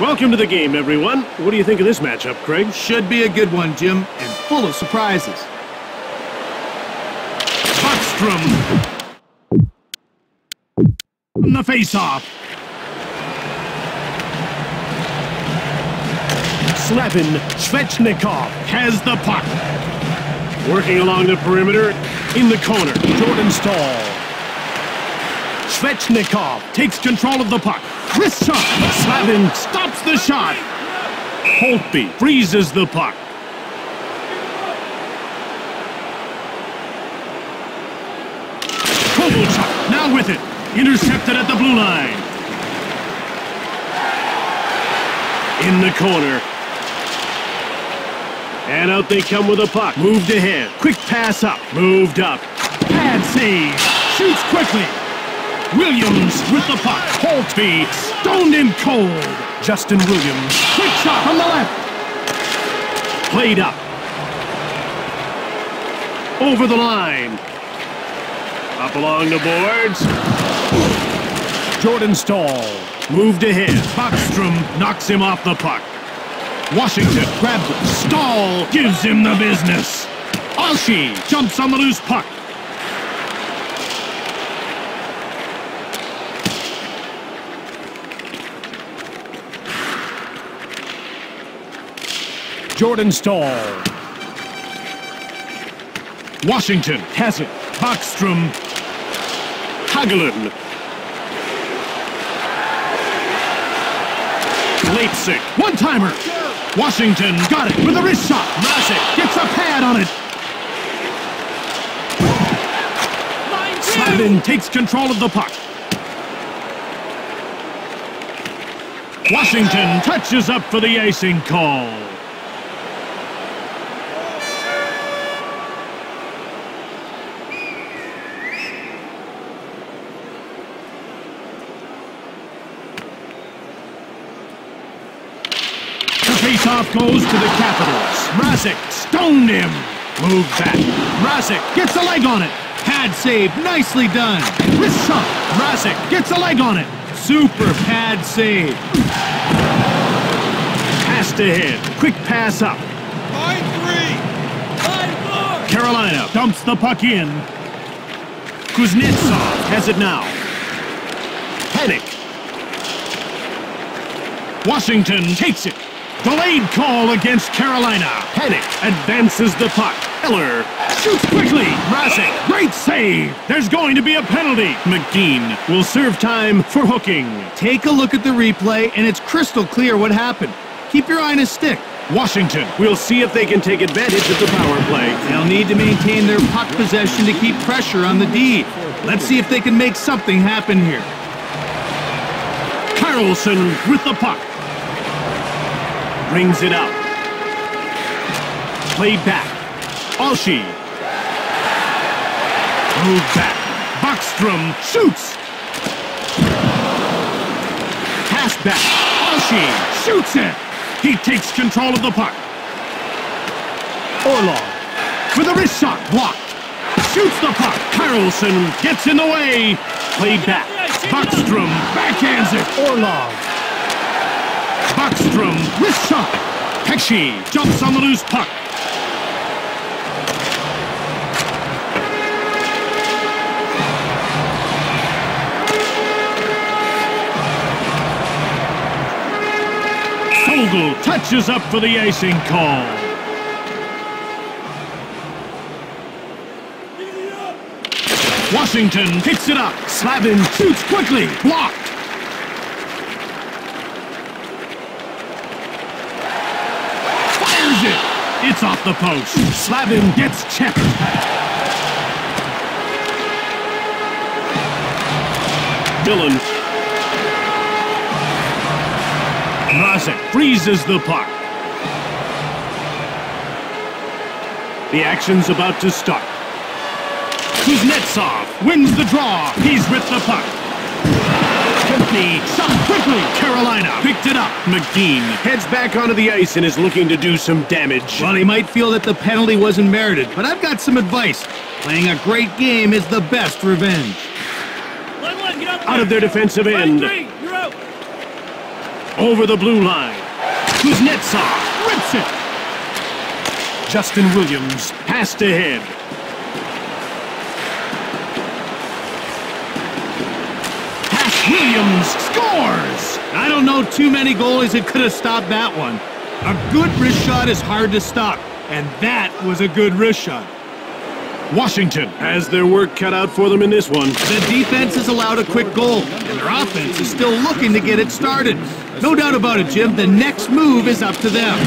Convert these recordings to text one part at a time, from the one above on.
Welcome to the game, everyone. What do you think of this matchup, Craig? Should be a good one, Jim, and full of surprises. Buckstrom. The face-off. Slavin Svechnikov has the puck. Working along the perimeter, in the corner, Jordan Stahl. Svechnikov takes control of the puck. Wrist shot. Slavin stops the shot. Holtby freezes the puck. Kovalchuk now with it. Intercepted at the blue line. In the corner. And out they come with a puck. Moved ahead. Quick pass up. Moved up. Pad save. Shoots quickly. Williams with the puck. Holtby stoned him cold. Justin Williams. Quick shot from the left. Played up. Over the line. Up along the boards. Jordan Stahl. Moved ahead. Buckstrom knocks him off the puck. Washington grabs it. Stahl gives him the business. Oshie jumps on the loose puck. Jordan Stahl. Washington has it. Buckstrom. Hagelin. Leipzig. One-timer. Washington got it with a wrist shot. Mrazek gets a pad on it. Slavin takes control of the puck. Washington touches up for the icing call. Face-off goes to the Capitals. Mrazek stoned him. Moved back. Mrazek gets a leg on it. Pad save, nicely done. Wrist shot. Mrazek gets a leg on it. Super pad save. Passed ahead. Quick pass up. Line 3. Line 4. Carolina dumps the puck in. Kuznetsov has it now. Panic. Washington takes it. Delayed call against Carolina. Panic advances the puck. Eller shoots quickly. Mrazek, great save. There's going to be a penalty. McGean will serve time for hooking. Take a look at the replay, and it's crystal clear what happened. Keep your eye on his stick. Washington will see if they can take advantage of the power play. They'll need to maintain their puck possession to keep pressure on the D. Let's see if they can make something happen here. Carlson with the puck. Brings it out. Played back. Oshie. Moved back. Buckstrom shoots. Pass back. Oshie shoots it. He takes control of the puck. Orlov with a wrist shot blocked. Shoots the puck. Carlson gets in the way. Played back. Buckstrom backhands it. Orlov. Buckstrom, wrist shot. Pesci jumps on the loose puck. Fogel touches up for the icing call. Washington picks it up. Slavin shoots quickly. Blocked. It's off the post. Slavin gets checked. Dillon. Mrazek freezes the puck. The action's about to start. Kuznetsov wins the draw. He's with the puck. Kempney shot quickly. Carolina picked it up. McGean heads back onto the ice and is looking to do some damage. Well, he might feel that the penalty wasn't merited, but I've got some advice. Playing a great game is the best revenge. Out of their defensive end. You're out. Over the blue line. Kuznetsov rips it. Justin Williams passed ahead. Pass Williams scores! I don't know too many goalies that could have stopped that one. A good wrist shot is hard to stop, and that was a good wrist shot. Washington has their work cut out for them in this one. The defense has allowed a quick goal, and their offense is still looking to get it started. No doubt about it, Jim. The next move is up to them.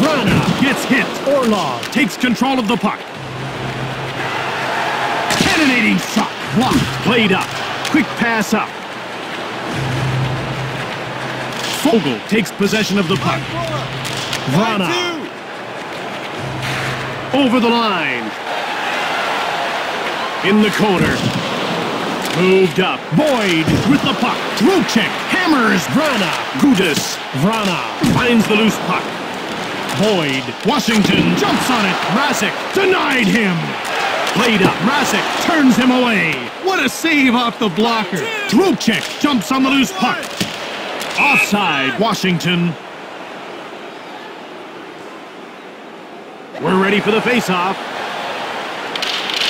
Rana gets hit. Orlov takes control of the puck. Cannonading shot. Blocked. Played up. Quick pass up. Fogle takes possession of the puck. Rana. Over the line. In the corner. Moved up. Boyd with the puck. Trocheck hammers Vrana. Gudis. Vrana finds the loose puck. Boyd. Washington jumps on it. Mrazek denied him. Played up. Mrazek turns him away. What a save off the blocker. Trocheck jumps on the loose puck. Offside. Washington. We're ready for the face-off.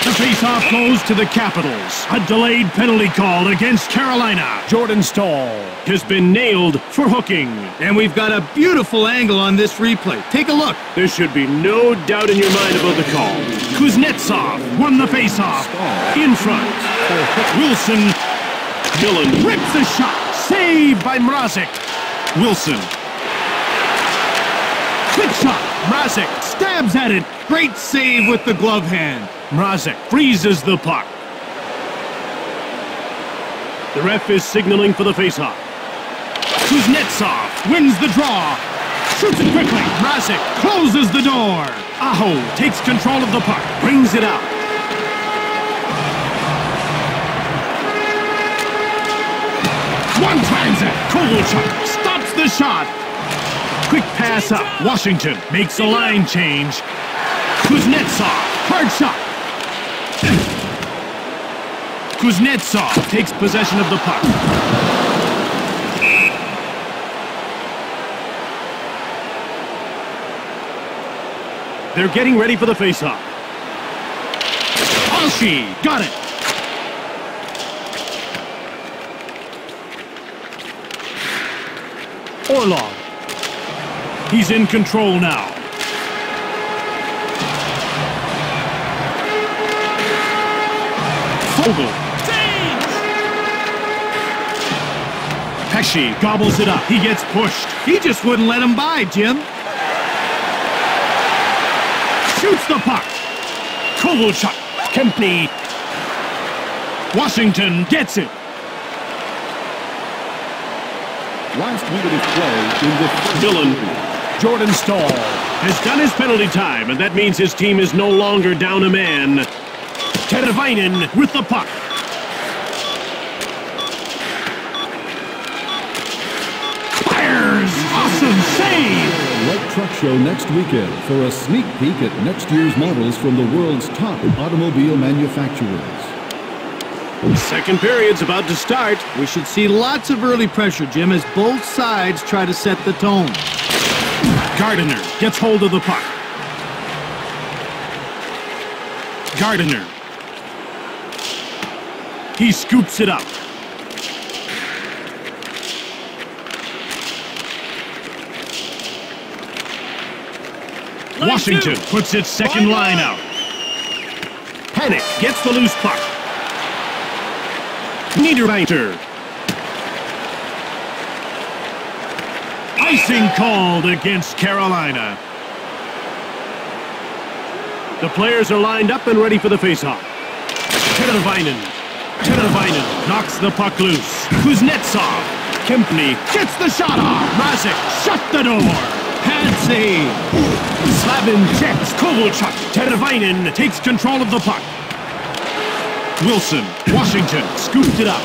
The face-off goes to the Capitals. A delayed penalty call against Carolina. Jordan Staal has been nailed for hooking. And we've got a beautiful angle on this replay. Take a look. There should be no doubt in your mind about the call. Kuznetsov won the face-off. In front. Wilson. Dillon rips the shot. Saved by Mrazek. Wilson. Quick shot. Mrazek stabs at it. Great save with the glove hand. Mrazek freezes the puck. The ref is signaling for the faceoff. Kuznetsov wins the draw. Shoots it quickly. Mrazek closes the door. Aho takes control of the puck. Brings it out. One transit. Kovalchuk stops the shot. Quick pass up. Washington makes a line change. Kuznetsov. Hard shot. Kuznetsov takes possession of the puck. They're getting ready for the faceoff. Alshi got it. Orlov. He's in control now. Fogle. Pesci gobbles it up. He gets pushed. He just wouldn't let him by, Jim. Shoots the puck. Kovalchuk. Kempny. Washington gets it. Last minute of play in the first Dillon. period. Jordan Staal has done his penalty time, and that means his team is no longer down a man. Tervainen with the puck. Fires! Awesome save! Light Truck Show next weekend for a sneak peek at next year's models from the world's top automobile manufacturers. The second period's about to start. We should see lots of early pressure, Jim, as both sides try to set the tone. Gardiner gets hold of the puck. Gardiner. He scoops it up. Washington puts its second line out. Panic gets the loose puck. Niederreiter. Icing called against Carolina. The players are lined up and ready for the faceoff. Tervainen knocks the puck loose. Kuznetsov. Kempny gets the shot off. Mrazek shut the door. Pad save. Slavin checks. Kovalchuk. Tervainen takes control of the puck. Wilson. Washington scooped it up.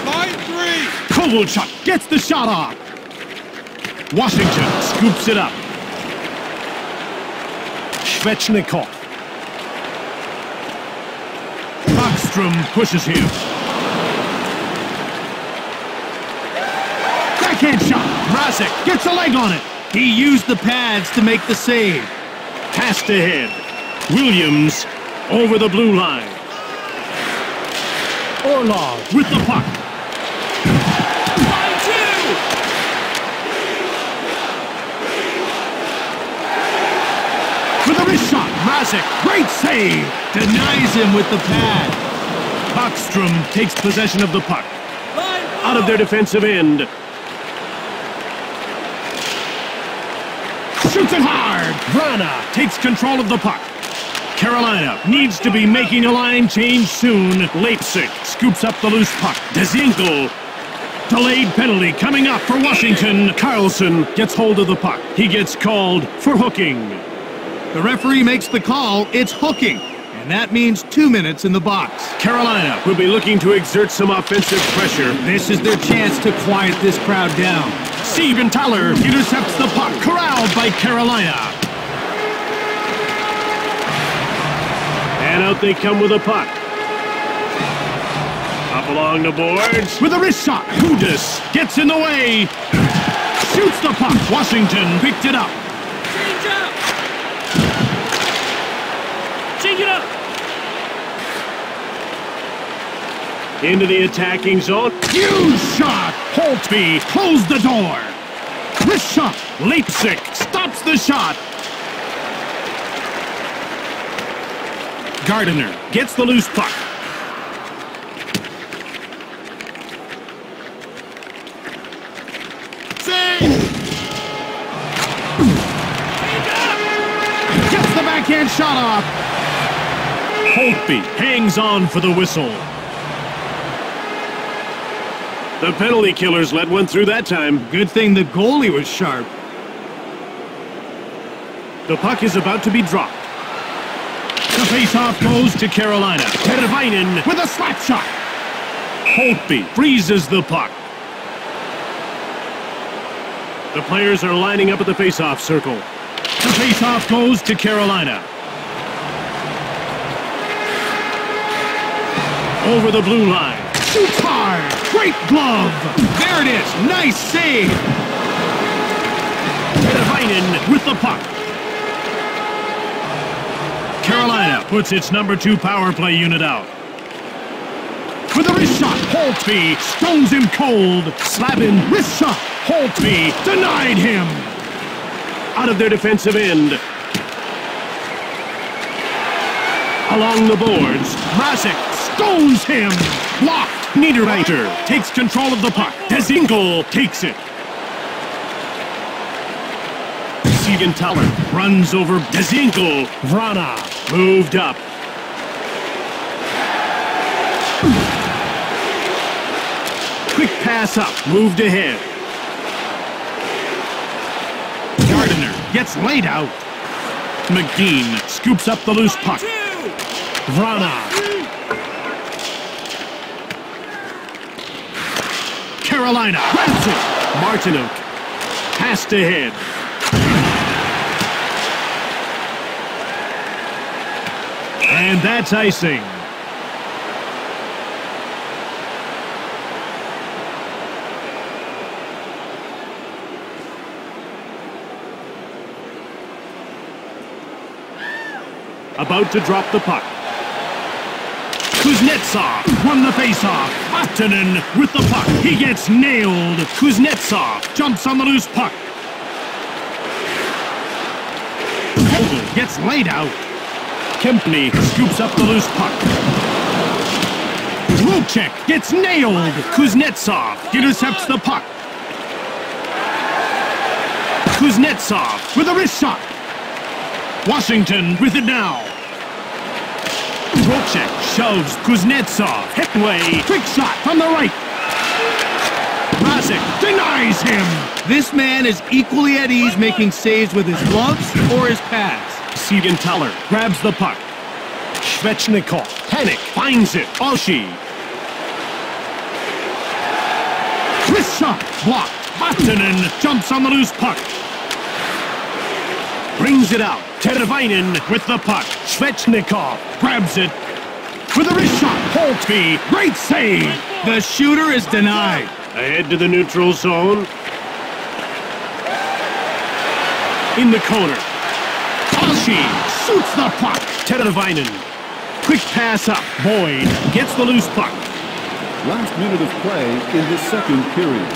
Line 3. Kovalchuk gets the shot off. Washington scoops it up. Svechnikov. Backstrom pushes him. Backhand shot. Mrazek gets a leg on it. He used the pads to make the save. Passed ahead. Williams over the blue line. Orlov with the puck. Line two. With a wrist shot. Mrazek, great save. Denies him with the pad. Backstrom takes possession of the puck. Line four. Out of their defensive end. Shoots it hard. Vrana takes control of the puck. Carolina needs to be making a line change soon. Leipzig scoops up the loose puck. Dezinkel. Delayed penalty coming up for Washington. Carlson gets hold of the puck. He gets called for hooking. The referee makes the call. It's hooking. And that means 2 minutes in the box. Carolina will be looking to exert some offensive pressure. This is their chance to quiet this crowd down. Siegenthaler intercepts the puck. Corralled by Carolina. And out they come with a puck. Up along the boards. With a wrist shot. Kudus gets in the way. Shoots the puck. Washington picked it up. Change up. Change it up. Into the attacking zone. Huge shot. Holtby closed the door. Wrist shot. Leipzig stops the shot. Gardiner gets the loose puck. Save. Gets the backhand shot off. Holtby hangs on for the whistle. The penalty killers let one through that time. Good thing the goalie was sharp. The puck is about to be dropped. The face-off goes to Carolina. Tervainen with a slap shot. Holtby freezes the puck. The players are lining up at the face-off circle. The face-off goes to Carolina. Over the blue line. Shoots hard. Great glove. There it is. Nice save. Tervainen with the puck. Carolina puts its #2 power play unit out. With a wrist shot. Holtby stones him cold. Slavin, wrist shot. Holtby denied him. Out of their defensive end. Along the boards. Mrazek stones him. Blocked. Niederreiter takes control of the puck. Dezinkel takes it. Siegenthaler runs over Dezinkel. Vrana moved up. Quick pass up. Moved ahead. Gardiner gets laid out. McGean scoops up the loose puck. Vrana. Carolina grabs it. Martinook passed ahead. And that's icing. About to drop the puck. Kuznetsov won the faceoff. Ahtonen with the puck. He gets nailed. Kuznetsov jumps on the loose puck. Vogel gets laid out. Kempney scoops up the loose puck. Rocek gets nailed. Kuznetsov intercepts the puck. Kuznetsov with a wrist shot. Washington with it now. Rocek shoves Kuznetsov. Headway. Quick shot from the right. Mrazek denies him. This man is equally at ease making saves with his gloves or his pads. Siegenthaler grabs the puck. Svechnikov. Panic finds it. Oshie. Wrist shot. Blocked. Ahtonen jumps on the loose puck. Brings it out. Tervainen with the puck. Svechnikov grabs it. With a wrist shot. Holtby. Great save. The shooter is denied. Ahead to the neutral zone. In the corner. Alshi shoots the puck. Teravainen. Quick pass up. Boyd gets the loose puck. Last minute of play in the second period.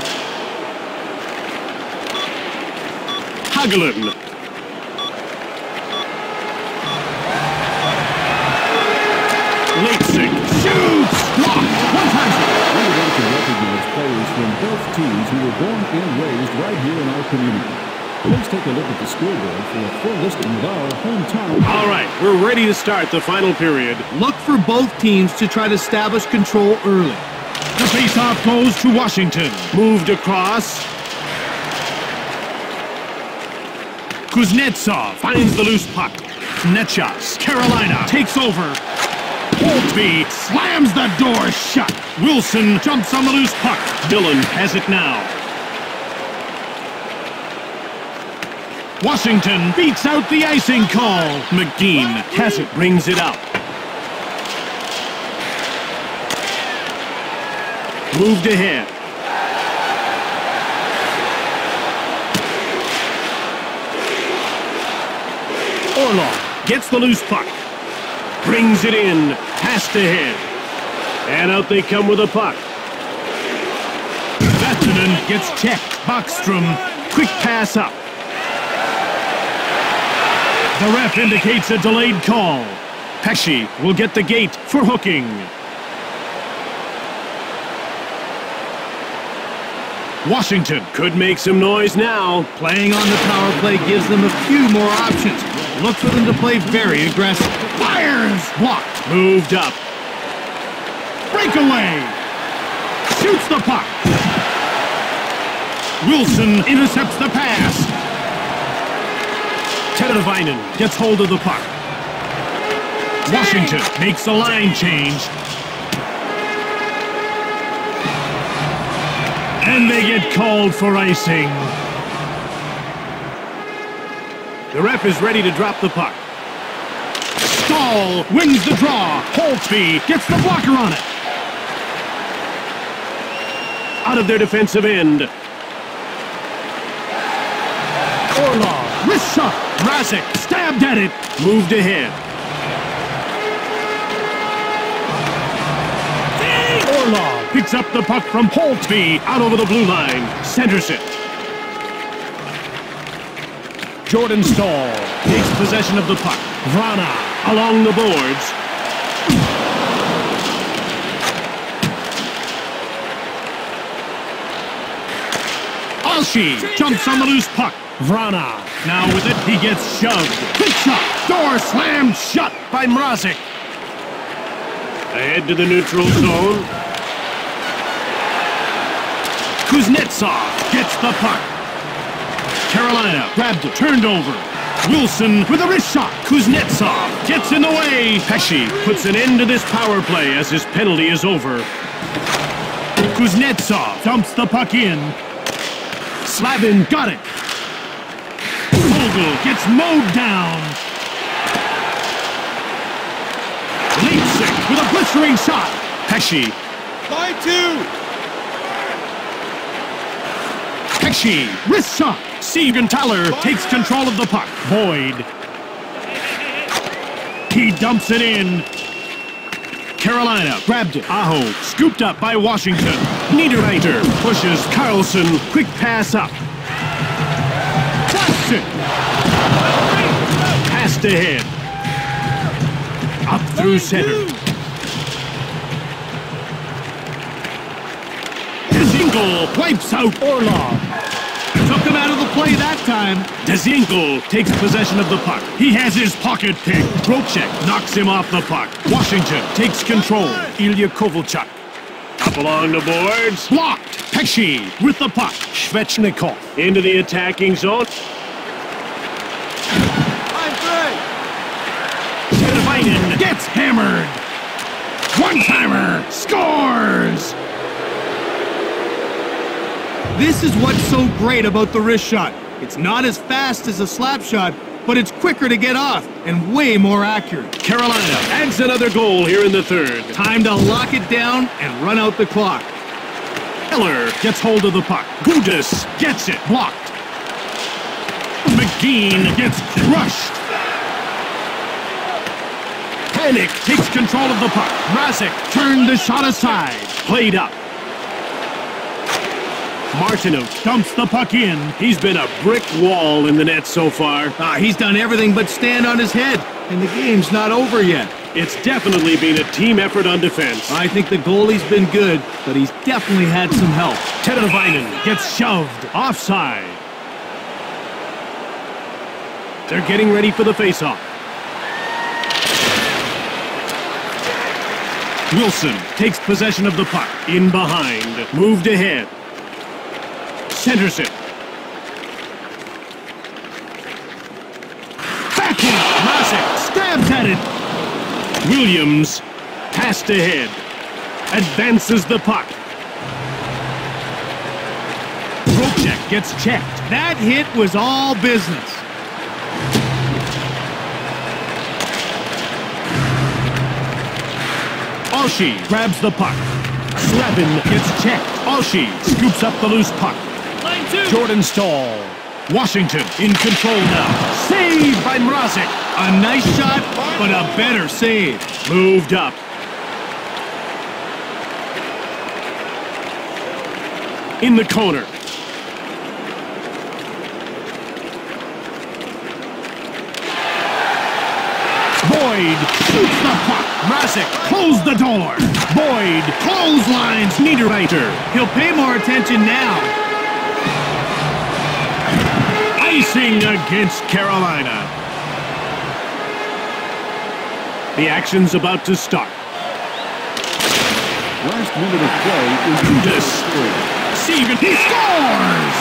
Hagelin. Leipzig shoots. Blocked. One time. We would like to recognize players from both teams who were born and raised right here in our community. Please take a look at the scoreboard for a full listing of our hometown. All right, we're ready to start the final period. Look for both teams to try to establish control early. The faceoff goes to Washington. Moved across. Kuznetsov finds the loose puck. Netchas, Carolina, takes over. Holtby slams the door shut. Wilson jumps on the loose puck. Dillon has it now. Washington beats out the icing call. McGean has it, brings it out. Moved ahead. Orlov gets the loose puck. Brings it in. Passed ahead. And out they come with a puck. Vatanen gets checked. Backstrom. Quick pass up. The ref indicates a delayed call. Pesci will get the gate for hooking. Washington could make some noise now. Playing on the power play gives them a few more options. Look for them to play very aggressive. Fires! Blocked. Moved up. Breakaway! Shoots the puck. Wilson intercepts the pass. Teravainen gets hold of the puck. Washington makes a line change. And they get called for icing. The ref is ready to drop the puck. Stahl wins the draw. Holtby gets the blocker on it. Out of their defensive end. Orlov, wrist shot. Mrazek stabbed at it. Moved ahead. Orlov picks up the puck from Holtby out over the blue line. Centers it. Jordan Stahl takes possession of the puck. Vrana along the boards. Alshi jumps on the loose puck. Vrana now with it, he gets shoved. Quick shot. Door slammed shut by Mrazek. Ahead to the neutral zone. Kuznetsov gets the puck. Carolina grabbed it, turned over. Wilson with a wrist shot. Kuznetsov gets in the way. Pesci puts an end to this power play as his penalty is over. Kuznetsov dumps the puck in. Slavin got it. Vogel gets mowed down. Leipzig with a blistering shot. Pesci. By two. Pesci, wrist shot. Siegenthaler takes control of the puck. Boyd. He dumps it in. Carolina grabbed it. Aho scooped up by Washington. Niederreiter pushes Carlson. Quick pass up. Blasts it. Passed ahead. Up through center. Dzingel wipes out Orlov. Took him out of the play that time. Dzingel takes possession of the puck. He has his pocket picked. Brochek knocks him off the puck. Washington takes control. Ilya Kovalchuk. Up along the boards. Blocked. Pesci with the puck. Svechnikov into the attacking zone. Teravainen gets hammered. One-timer scores. This is what's so great about the wrist shot. It's not as fast as a slap shot, but it's quicker to get off and way more accurate. Carolina adds another goal here in the third. Time to lock it down and run out the clock. Eller gets hold of the puck. Gudis gets it. Blocked. McGinn gets crushed. Panic takes control of the puck. Mrazek turned the shot aside. Played up. Martineau dumps the puck in. He's been a brick wall in the net so far. He's done everything but stand on his head, and the game's not over yet. It's definitely been a team effort on defense. I think the goalie's been good, but he's definitely had some help. Teravainen gets shoved offside. They're getting ready for the faceoff. Wilson takes possession of the puck. In behind. Moved ahead. Centers it. Backhand. Mrazek stabs at it. Williams passed ahead. Advances the puck. Brochek gets checked. That hit was all business. Oshie grabs the puck. Slavin gets checked. Oshie scoops up the loose puck. Line 2. Jordan Stahl. Washington in control now. Saved by Mrazek. A nice shot, but a better save. Moved up. In the corner. Boyd shoots the puck. Mrazek closed the door. Boyd clotheslines Niederreiter. He'll pay more attention now. Icing against Carolina. The action's about to start. Last minute of play is This. Seagan, he scores!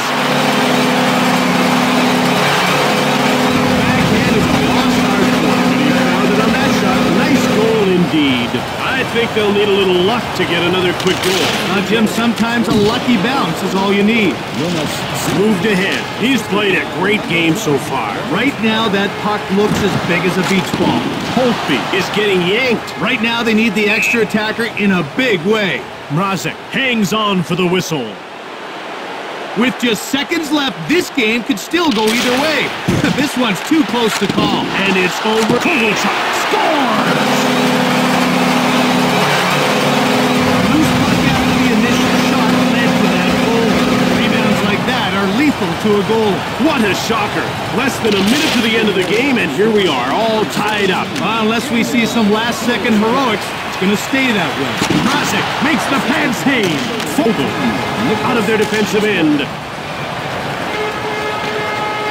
Backhand is a lost art form, and he found it on that shot. Nice goal indeed. I think they'll need a little luck to get another quick goal. Jim, sometimes a lucky bounce is all you need. Moved ahead. He's played a great game so far. Right now, that puck looks as big as a beach ball. Holtby is getting yanked. Right now, they need the extra attacker in a big way. Mrazek hangs on for the whistle. With just seconds left, this game could still go either way. This one's too close to call. And it's over. Kovalchuk scores! Loose puck after the initial shot led to that goal. Rebounds like that are lethal to a goal. What a shocker. Less than a minute to the end of the game, and here we are, all tied up. Unless we see some last-second heroics, it's going to stay that way. Mrazek makes the pad save. Fogel out of their defensive end.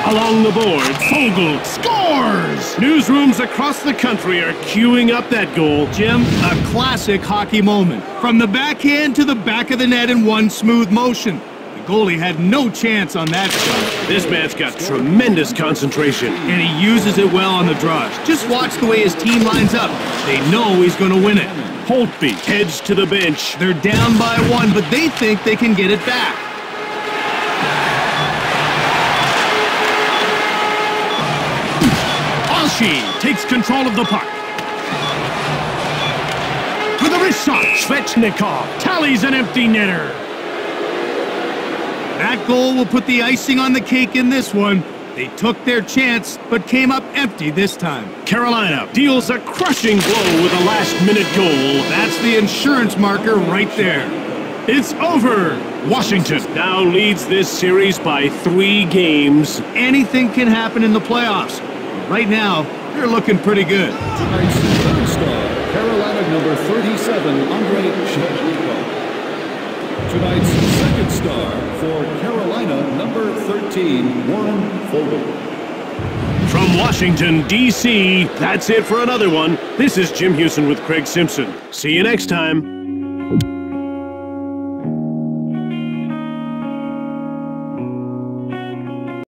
Along the board, Fogel scores! Newsrooms across the country are queuing up that goal. Jim, a classic hockey moment. From the backhand to the back of the net in one smooth motion. The goalie had no chance on that shot. This man's got tremendous concentration. And he uses it well on the draws. Just watch the way his team lines up. They know he's going to win it. Holtby heads to the bench. They're down by one, but they think they can get it back. Oshie takes control of the puck. With a wrist shot, Svechnikov tallies an empty netter. That goal will put the icing on the cake in this one. They took their chance, but came up empty this time. Carolina deals a crushing blow with a last-minute goal. That's the insurance marker right there. It's over. Washington now leads this series by 3 games. Anything can happen in the playoffs. Right now, they're looking pretty good. tonight's third star, Carolina number 37, Andre Shevchenko. Tonight's second star for Carolina, number 13, Warren Fogle. From Washington, D.C., that's it for another one. This is Jim Houston with Craig Simpson. See you next time.